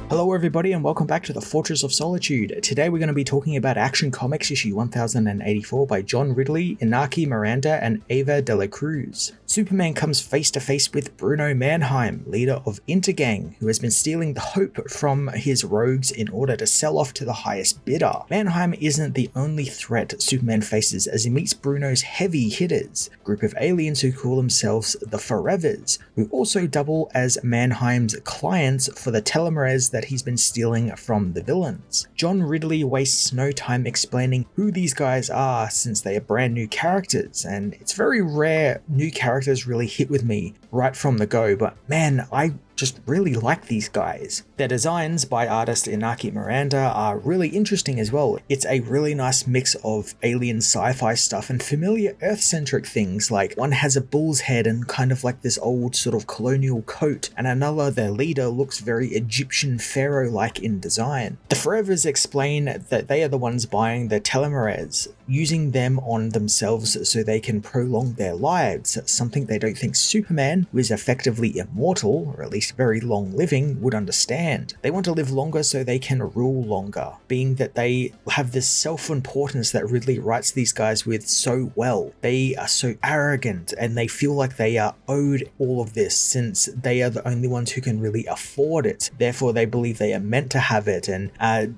Hello everybody and welcome back to the Fortress of Solitude. Today we're going to be talking about Action Comics issue 1084 by John Ridley, Inaki Miranda and Ava de la Cruz. Superman comes face to face with Bruno Mannheim, leader of Intergang, who has been stealing the hope from his rogues in order to sell off to the highest bidder. Mannheim isn't the only threat Superman faces as he meets Bruno's heavy hitters, a group of aliens who call themselves the Forevers, who also double as Mannheim's clients for the telomeres that he's been stealing from the villains. John Ridley wastes no time explaining who these guys are since they are brand new characters, and it's very rare new characters really hit with me right from the go, but man, I just really like these guys. Their designs by artist Inaki Miranda are really interesting as well. It's a really nice mix of alien sci-fi stuff and familiar Earth-centric things, like one has a bull's head and kind of like this old sort of colonial coat, and another, their leader, looks very Egyptian pharaoh-like in design. The Forevers explain that they are the ones buying the telomeres, using them on themselves so they can prolong their lives, something they don't think Superman, who is effectively immortal, or at least very long living, would understand. They want to live longer so they can rule longer, being that they have this self-importance that Ridley writes these guys with so well. They are so arrogant and they feel like they are owed all of this since they are the only ones who can really afford it. Therefore they believe they are meant to have it, and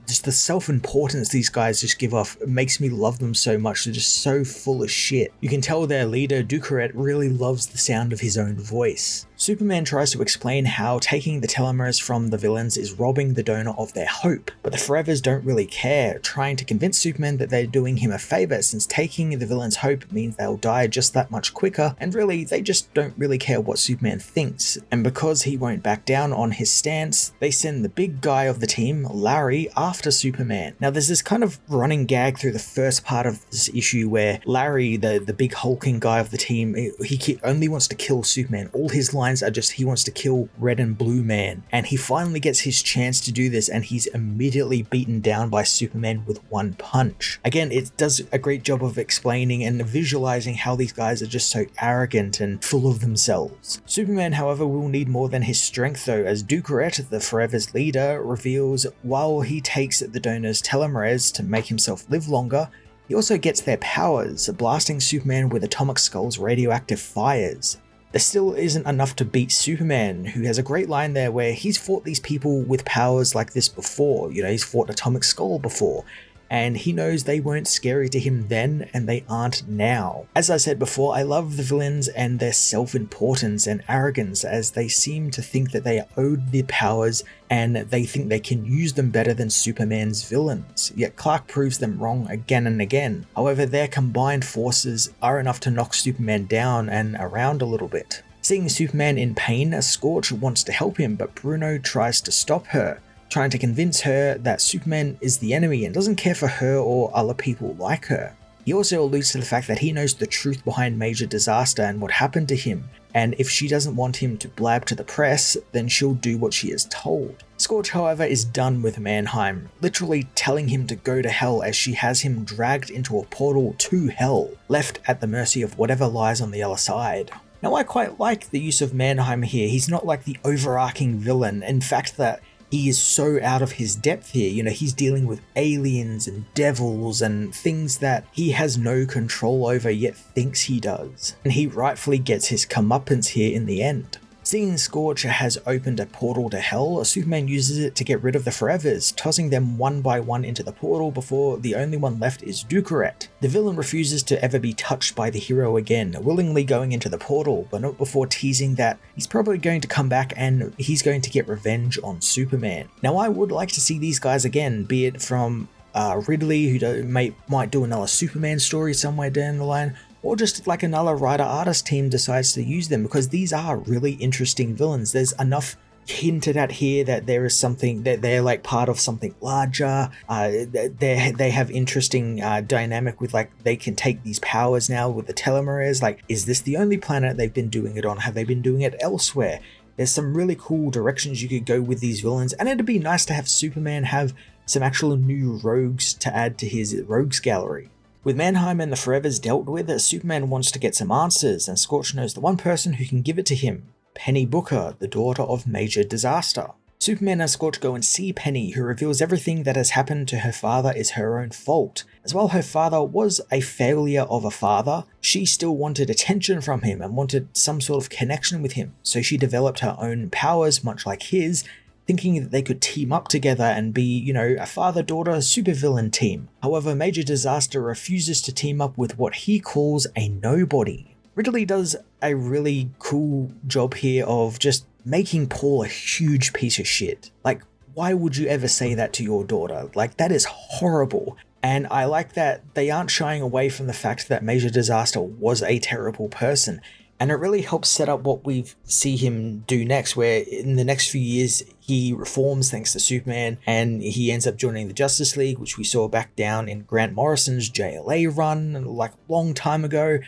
just the self-importance these guys just give off makes me love them so much. They're just so full of shit. You can tell their leader Ducaret really loves the sound of his own voice. Superman tries to explain how taking the telomeres from the villains is robbing the donor of their hope, but the Forevers don't really care, trying to convince Superman that they're doing him a favor since taking the villain's hope means they'll die just that much quicker, and really they just don't really care what Superman thinks. And because he won't back down on his stance, they send the big guy of the team, Larry, after Superman. Now there's this kind of running gag through the first part of this issue where Larry, the big hulking guy of the team, he only wants to kill Superman. All his lines are just he wants to kill Red and Blue Man, and he finally gets his chance to do this and he's immediately beaten down by Superman with one punch. Again, it does a great job of explaining and visualizing how these guys are just so arrogant and full of themselves. Superman, however, will need more than his strength though, as Ducaret, the Forever's leader, reveals while he takes the donor's telomeres to make himself live longer, he also gets their powers, blasting Superman with Atomic Skull's radioactive fires. There still isn't enough to beat Superman, who has a great line there where he's fought these people with powers like this before. You know, he's fought Atomic Skull before, and he knows they weren't scary to him then and they aren't now. As I said before, I love the villains and their self-importance and arrogance, as they seem to think that they are owed the powers and they think they can use them better than Superman's villains. Yet Clark proves them wrong again and again. However, their combined forces are enough to knock Superman down and around a little bit. Seeing Superman in pain, Scorch wants to help him, but Bruno tries to stop her, trying to convince her that Superman is the enemy and doesn't care for her or other people like her. He also alludes to the fact that he knows the truth behind Major Disaster and what happened to him, and if she doesn't want him to blab to the press, then she'll do what she is told. Scorch, however, is done with Mannheim, literally telling him to go to hell as she has him dragged into a portal to hell, left at the mercy of whatever lies on the other side. Now, I quite like the use of Mannheim here. He's not like the overarching villain. In fact, that he is so out of his depth here. You know, he's dealing with aliens and devils and things that he has no control over yet thinks he does. And he rightfully gets his comeuppance here in the end. Seeing Scorch has opened a portal to hell, Superman uses it to get rid of the Forevers, tossing them one by one into the portal before the only one left is Ducaret. The villain refuses to ever be touched by the hero again, willingly going into the portal, but not before teasing that he's probably going to come back and he's going to get revenge on Superman. Now, I would like to see these guys again, be it from Ridley, who might do another Superman story somewhere down the line, or just like another writer-artist team decides to use them, because these are really interesting villains. There's enough hinted at here that there is something, that they're like part of something larger. They have interesting dynamic with, like, they can take these powers now with the telomeres. Like, is this the only planet they've been doing it on? Have they been doing it elsewhere? There's some really cool directions you could go with these villains, and it'd be nice to have Superman have some actual new rogues to add to his rogues gallery. With Mannheim and the Forevers dealt with, Superman wants to get some answers, and Scorch knows the one person who can give it to him, Penny Booker, the daughter of Major Disaster. Superman and Scorch go and see Penny, who reveals everything that has happened to her father is her own fault. As while her father was a failure of a father, she still wanted attention from him and wanted some sort of connection with him, so she developed her own powers much like his, thinking that they could team up together and be, a father-daughter supervillain team. However, Major Disaster refuses to team up with what he calls a nobody. Ridley does a really cool job here of just making Paul a huge piece of shit. Like, why would you ever say that to your daughter? Like, that is horrible. And I like that they aren't shying away from the fact that Major Disaster was a terrible person. And it really helps set up what we see him do next, where in the next few years, he reforms thanks to Superman, and he ends up joining the Justice League, which we saw back down in Grant Morrison's JLA run, like a long time ago.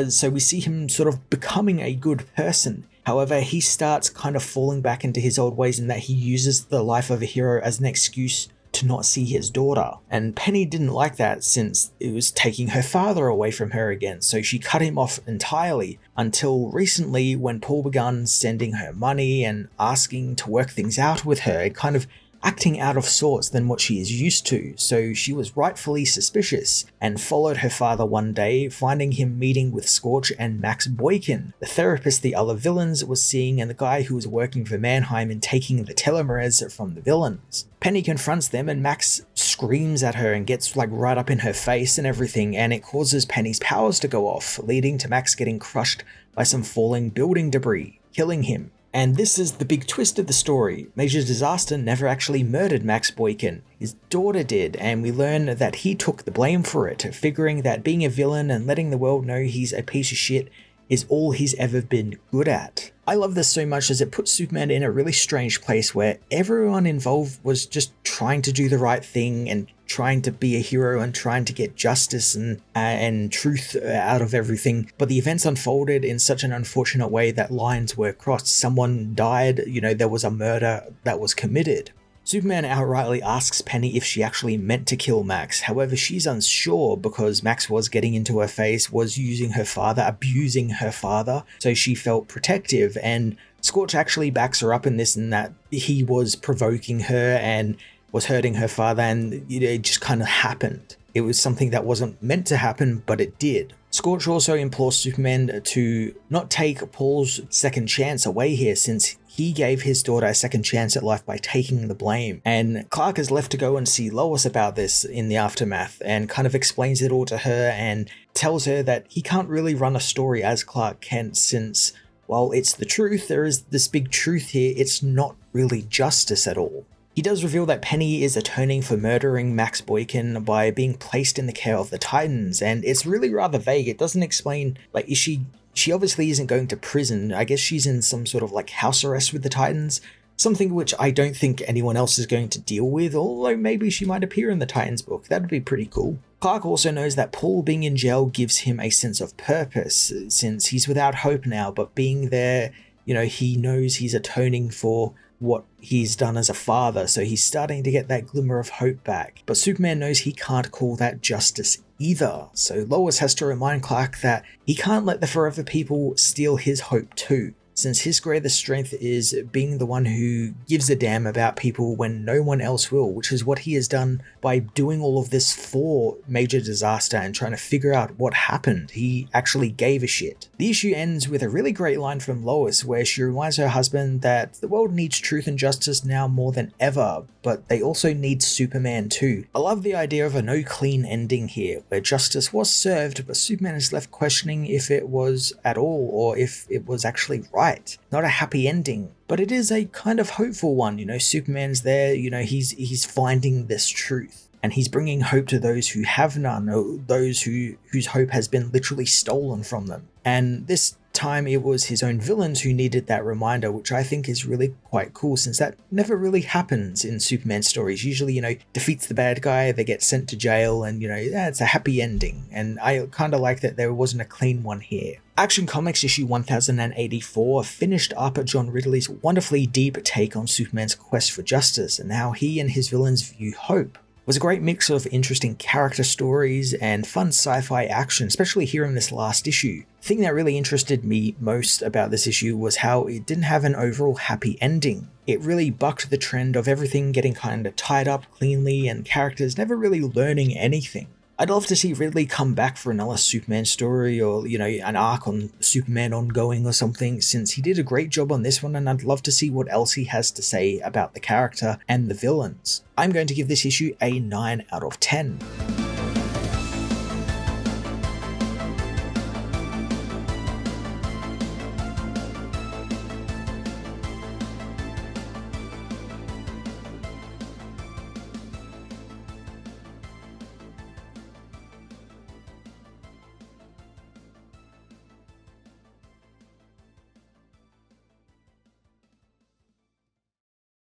So we see him sort of becoming a good person. However, he starts kind of falling back into his old ways in that he uses the life of a hero as an excuse to not see his daughter. And Penny didn't like that since it was taking her father away from her again, so she cut him off entirely until recently when Paul began sending her money and asking to work things out with her, kind of acting out of sorts than what she is used to, so she was rightfully suspicious and followed her father one day, finding him meeting with Scorch and Max Boykin, the therapist the other villains was seeing and the guy who was working for Mannheim and taking the telomeres from the villains. Penny confronts them and Max screams at her and gets right up in her face and everything, and it causes Penny's powers to go off, leading to Max getting crushed by some falling building debris, killing him. And this is the big twist of the story. Major Disaster never actually murdered Max Boykin. His daughter did, and we learn that he took the blame for it, figuring that being a villain and letting the world know he's a piece of shit is all he's ever been good at. I love this so much as it puts Superman in a really strange place where everyone involved was just trying to do the right thing and trying to be a hero and trying to get justice and truth out of everything. But the events unfolded in such an unfortunate way that lines were crossed. Someone died, there was a murder that was committed. Superman outrightly asks Penny if she actually meant to kill Max. However, she's unsure because Max was getting into her face, was using her father, abusing her father, so she felt protective, and Scorch actually backs her up in this, in that he was provoking her and was hurting her father, and it just kind of happened. It was something that wasn't meant to happen, but it did. Scorch also implores Superman to not take Paul's second chance away here, since he gave his daughter a second chance at life by taking the blame. And Clark is left to go and see Lois about this in the aftermath and kind of explains it all to her and tells her that he can't really run a story as Clark Kent, since while it's the truth, there is this big truth here, it's not really justice at all. He does reveal that Penny is atoning for murdering Max Boykin by being placed in the care of the Titans, and it's really rather vague. It doesn't explain, is she obviously isn't going to prison. I guess she's in some sort of house arrest with the Titans, something which I don't think anyone else is going to deal with, although maybe she might appear in the Titans book. That'd be pretty cool. Clark also knows that Paul being in jail gives him a sense of purpose, since he's without hope now, but being there, he knows he's atoning for what he's done as a father, so he's starting to get that glimmer of hope back. But Superman knows he can't call that justice either, so Lois has to remind Clark that he can't let the Forever People steal his hope too, since his greatest strength is being the one who gives a damn about people when no one else will, which is what he has done by doing all of this for Major Disaster and trying to figure out what happened. He actually gave a shit. The issue ends with a really great line from Lois where she reminds her husband that the world needs truth and justice now more than ever, but they also need Superman too. I love the idea of a no clean ending here, where justice was served, but Superman is left questioning if it was at all or if it was actually right. Not a happy ending, but it is a kind of hopeful one. Superman's there, he's finding this truth and he's bringing hope to those who have none, or those whose hope has been literally stolen from them. And this time it was his own villains who needed that reminder, which I think is really quite cool, since that never really happens in Superman stories. Usually, defeats the bad guy, they get sent to jail, and it's a happy ending. And I kind of like that there wasn't a clean one here. Action Comics issue 1084 finished up John Ridley's wonderfully deep take on Superman's quest for justice and how he and his villains view hope. It was a great mix of interesting character stories and fun sci-fi action, especially here in this last issue. The thing that really interested me most about this issue was how it didn't have an overall happy ending. It really bucked the trend of everything getting kind of tied up cleanly and characters never really learning anything. I'd love to see Ridley come back for another Superman story or, an arc on Superman ongoing or something, since he did a great job on this one, and I'd love to see what else he has to say about the character and the villains. I'm going to give this issue a 9 out of 10.